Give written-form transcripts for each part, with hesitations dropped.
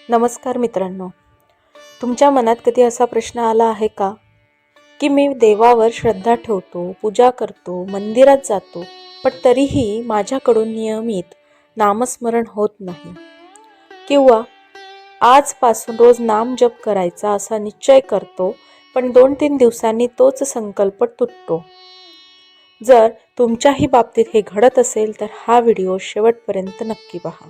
नमस्कार मित्रांनो, तुमच्या मनात कधी असा प्रश्न आला आहे का की मी देवावर श्रद्धा ठेवतो, पूजा करतो, मंदिरात जातो, पण तरीही माझ्याकडून नियमित नामस्मरण होत नाही, किंवा आजपासून रोज नाम जप करायचा असा निश्चय करतो, पण 2-3 दिवसांनी तोच संकल्प तुटतो. जर तुमच्याही बाबतीत हे घडत असेल तर हा व्हिडिओ शेवटपर्यंत नक्की पहा,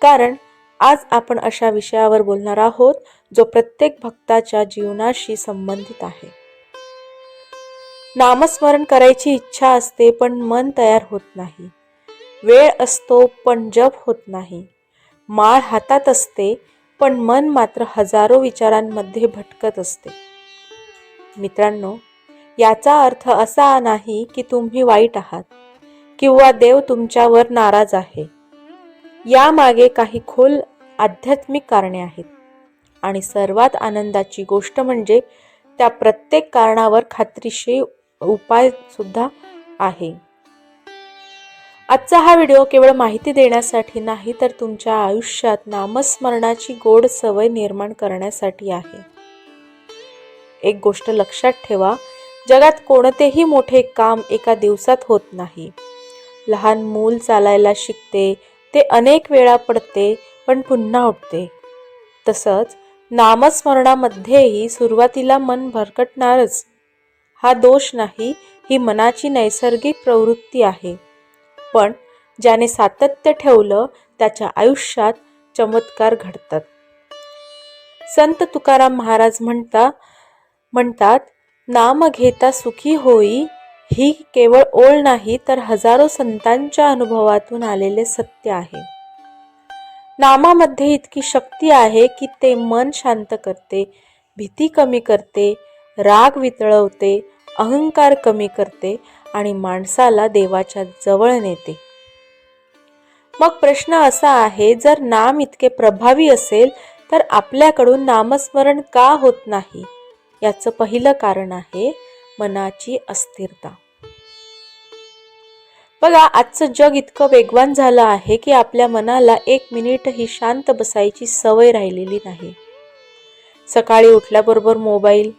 कारण आज आपण अशा विषयावर बोलणार आहोत जो प्रत्येक भक्ताच्या जीवनाशी संबंधित आहे. नामस्मरण करायची इच्छा असते पण मन तयार होत नाही. वेळ असतो पण जप होत नाही. माळ हातात असते पण मन मात्र हजारो विचारांमध्ये भटकत असते. मित्रांनो, याचा अर्थ असा नाही की तुम्ही वाईट आहात किंवा देव तुमच्यावर नाराज आहे. यामागे काही खोल आध्यात्मिक कारणे आहेत, आणि सर्वात आनंदाची गोष्ट म्हणजे त्या प्रत्येक कारणावर खात्रीशीर उपाय सुद्धा आहे. आजचा हा व्हिडिओ केवळ माहिती देण्यासाठी नाही, तर तुमच्या आयुष्यात नामस्मरणाची गोड सवय निर्माण करण्यासाठी आहे. एक गोष्ट लक्षात ठेवा, जगात कोणतेही मोठे काम एका दिवसात होत नाही. लहान मूल चालायला शिकते, ते अनेक वेळा पडते पण पुन्हा उठते. तसंच नामस्मरणामध्येही सुरुवातीला मन भरकटणारच. हा दोष नाही, ही मनाची नैसर्गिक प्रवृत्ती आहे. पण ज्याने सातत्य ठेवलं त्याच्या आयुष्यात चमत्कार घडतात. संत तुकाराम महाराज म्हणतात, नाम घेता सुखी होई ही केवळ ओळ नाही, तर हजारो संतांच्या अनुभवातून आलेले सत्य आहे. नामामध्ये इतकी शक्ती आहे की ते मन शांत करते, भीती कमी करते, राग वितळवते, अहंकार कमी करते आणि माणसाला देवाच्या जवळ नेते. मग प्रश्न असा आहे, जर नाम इतके प्रभावी असेल तर आपल्याकडून नामस्मरण का होत नाही? याचं पहिलं कारण आहे मनाची अस्थिरता. बघा, आजचं जग इतकं वेगवान झालं आहे की आपल्या मनाला 1 मिनिटही शांत बसायची सवय राहिलेली नाही. सकाळी उठल्याबरोबर मोबाईल,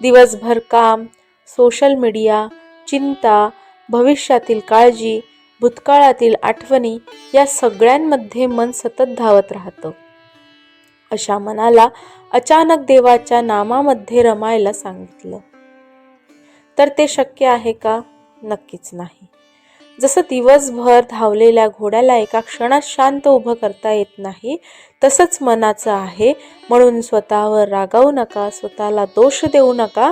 दिवसभर काम, सोशल मीडिया, चिंता, भविष्यातील काळजी, भूतकाळातील आठवणी, या सगळ्यांमध्ये मन सतत धावत राहतं. अशा मनाला अचानक देवाच्या नामामध्ये रमायला सांगितलं तर ते शक्य आहे का? नक्कीच नाही. जसं दिवसभर धावलेल्या घोड्याला एका क्षणात शांत उभं करता येत नाही, तसंच मनाचं आहे. म्हणून स्वतःवर रागावू नका, स्वतःला दोष देऊ नका.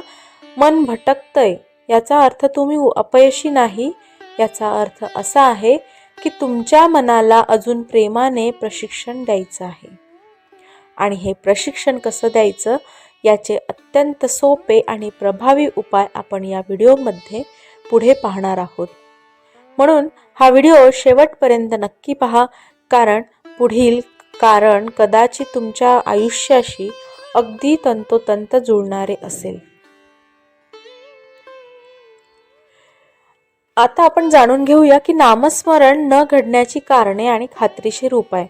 मन भटकतंय याचा अर्थ तुम्ही अपयशी नाही. याचा अर्थ असा आहे की तुमच्या मनाला अजून प्रेमाने प्रशिक्षण द्यायचं आहे. आणि हे प्रशिक्षण कसं द्यायचं याचे अत्यंत सोपे आणि प्रभावी उपाय आपण या व्हिडिओमध्ये पुढे पाहणार आहोत. म्हणून हा व्हिडिओ शेवटपर्यंत नक्की पहा, कारण पुढील कारण कदाचित तुमच्या आयुष्याशी अगदी तंतोतंत जुळणारे असेल. आता आपण जाणून घेऊया की नामस्मरण न घडण्याची कारणे आणि खात्रीशीर उपाय.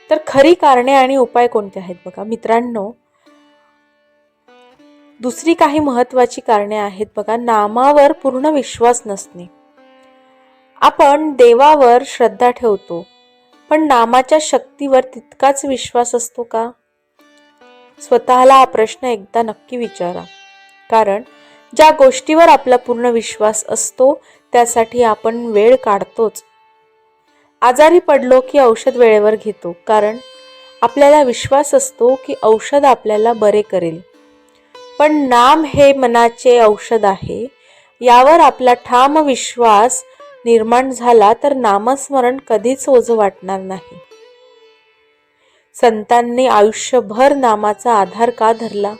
तर खरी कारणे आणि उपाय कोणते आहेत? बघा मित्रांनो, दुसरी काही महत्त्वाची कारणे आहेत. बघा, नामावर पूर्ण विश्वास नसणे. आपण देवावर श्रद्धा ठेवतो, पण नामाच्या शक्तीवर तितकाच विश्वास असतो का? स्वतःला हा प्रश्न एकदा नक्की विचारा, कारण ज्या गोष्टीवर आपला पूर्ण विश्वास असतो त्यासाठी आपण वेळ काढतोच. आजारी पडलो की औषध वेळेवर घेतो, कारण आपल्याला विश्वास असतो की औषध आपल्याला बरे करेल. पण नाम हे मनाचे औषध आहे. यावर आपला ठाम विश्वास निर्माण झाला तर नामस्मरण कधीच ओझं वाटणार नाही. संतांनी आयुष्यभर नामाचा आधार का धरला?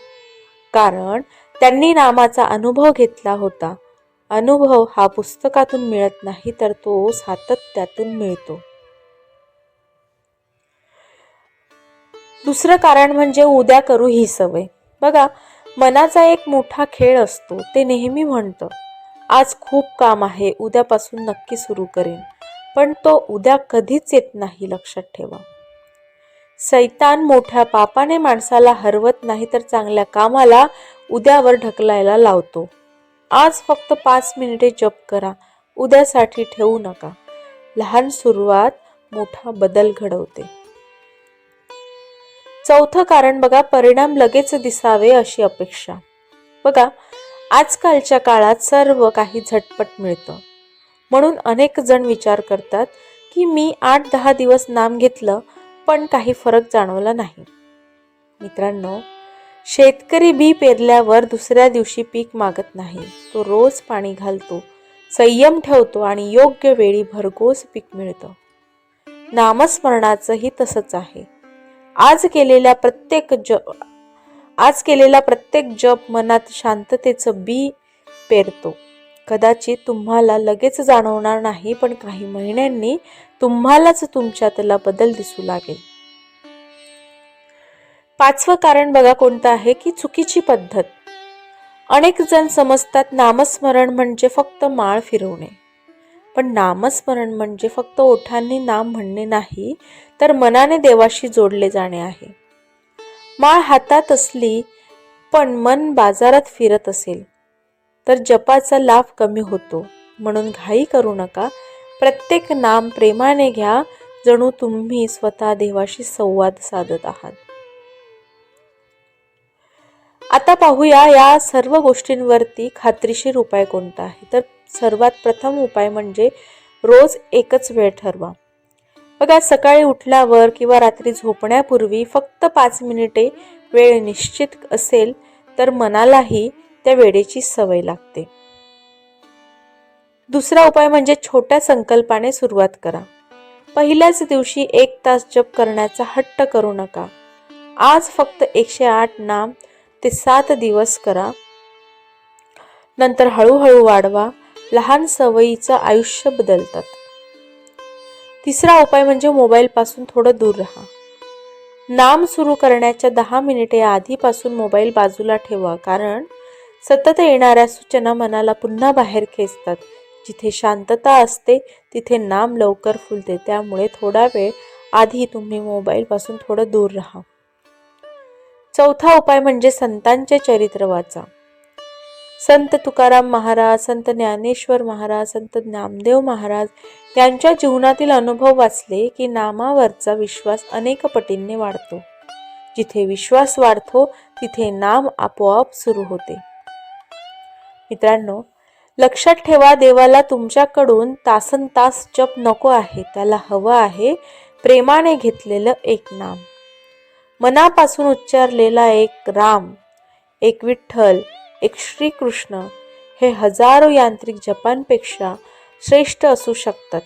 कारण त्यांनी नामाचा अनुभव घेतला होता. अनुभव हा पुस्तकातून मिळत नाही, तर तो सातत्यातून मिळतो. दुसरं कारण म्हणजे उद्या करू ही सवय. बघा, मनाचा एक मोठा खेळ असतो. ते नेहमी म्हणतं, आज खूप काम आहे, उद्यापासून नक्की सुरू करेन. पण तो उद्या कधीच येत नाही, लक्षात ठेवा. सैतान मोठ्या पापाने माणसाला हरवत नाही तर चांगल्या कामाला उद्यावर ढकलायला लावतो. आज फक्त 5 मिनिटे जप करा, उद्यासाठी ठेवू नका. लहान सुरुवात मोठा बदल घडवते. चौथं कारण बघा, परिणाम लगेच दिसावे अशी अपेक्षा. बघा, आजकालच्या काळात सर्व काही झटपट मिळतं. म्हणून अनेक जण विचार करतात की मी 8-10 दिवस नाम घेतलं पण काही फरक जाणवला नाही. मित्रांनो, शेतकरी बी पेरल्यावर दुसऱ्या दिवशी पीक मागत नाही. तो रोज पाणी घालतो, संयम ठेवतो आणि योग्य वेळी भरघोस पीक मिळतं. नामस्मरणाचंही तसंच आहे. आज केलेला प्रत्येक जप मनात शांततेचं बी पेरतो. कदाचित तुम्हाला लगेच जाणवणार नाही, पण काही महिन्यांनी तुम्हालाच तुमच्यातला बदल दिसू लागेल. 5वं कारण बघा कोणतं आहे की चुकीची पद्धत. अनेक जण समजतात नामस्मरण म्हणजे फक्त माळ फिरवणे. पण नामस्मरण म्हणजे फक्त ओठांनी नाम म्हणणे नाही, तर मनाने देवाशी जोडले जाणे आहे. माळ हातात असली पण मन बाजारात फिरत असेल तर जपाचा लाभ कमी होतो. म्हणून घाई करू नका. प्रत्येक नाम प्रेमाने घ्या, जणू तुम्ही स्वतः देवाशी संवाद साधत आहात. आता पाहूया या सर्व गोष्टींवरती खात्रीशीर उपाय कोणता आहे. तर सर्वात प्रथम उपाय म्हणजे रोज एकच वेळ ठरवा. बघा, सकाळी उठल्यावर किंवा रात्री झोपण्यापूर्वी फक्त 5 मिनिटे वेळ निश्चित असेल तर मनालाही त्या वेळेची सवय लागते. दुसरा उपाय म्हणजे छोट्या संकल्पाने सुरुवात करा. पहिल्याच दिवशी 1 तास जप करण्याचा हट्ट करू नका. आज फक्त 108 नाम ते 7 दिवस करा. नंतर हळूहळू वाढवा. लहान सवयीचं आयुष्य बदलतात. तिसरा उपाय म्हणजे मोबाईल पासून थोडं दूर राहा. नाम सुरू करण्याच्या 10 मिनिटे आधीपासून मोबाईल बाजूला ठेवा, कारण सतत येणाऱ्या सूचना मनाला पुन्हा बाहेर खेचतात. जिथे शांतता असते तिथे नाम लवकर फुलते. त्यामुळे थोडा वेळ आधी तुम्ही मोबाईल पासून थोडं दूर राहा. चौथा उपाय म्हणजे संतांचे चरित्र वाचा. संत तुकाराम महाराज, संत ज्ञानेश्वर महाराज, संत नामदेव महाराज यांच्या जीवनातील अनुभव वाचले की नामावरचा विश्वास अनेक पटींनी वाढतो. जिथे विश्वास वाढतो तिथे नाम आपोआप सुरू होते. मित्रांनो, लक्षात ठेवा, देवाला तुमच्याकडून तासनतास जप नको आहे. त्याला हवं आहे प्रेमाने घेतलेलं एक नाम, मनापासून उच्चारलेला एक राम, एक विठ्ठल, एक श्रीकृष्ण. हे हजारो यांत्रिक जपांपेक्षा श्रेष्ठ असू शकतात.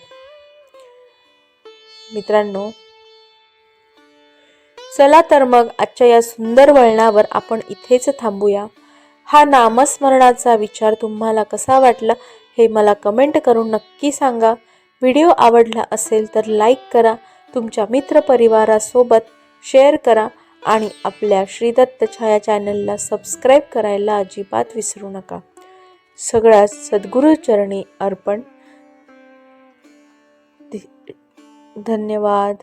मित्रांनो, चला तर मग आजच्या या सुंदर वळणावर आपण इथेच थांबूया. हा नामस्मरणाचा विचार तुम्हाला कसा वाटला हे मला कमेंट करून नक्की सांगा. व्हिडिओ आवडला असेल तर लाईक करा, तुमच्या मित्रपरिवारासोबत शेअर करा आणि आपल्या श्रीदत्त छाया चॅनलला सबस्क्राईब करायला अजिबात विसरू नका. सगळ्यात सद्गुरू चरणी अर्पण. धन्यवाद.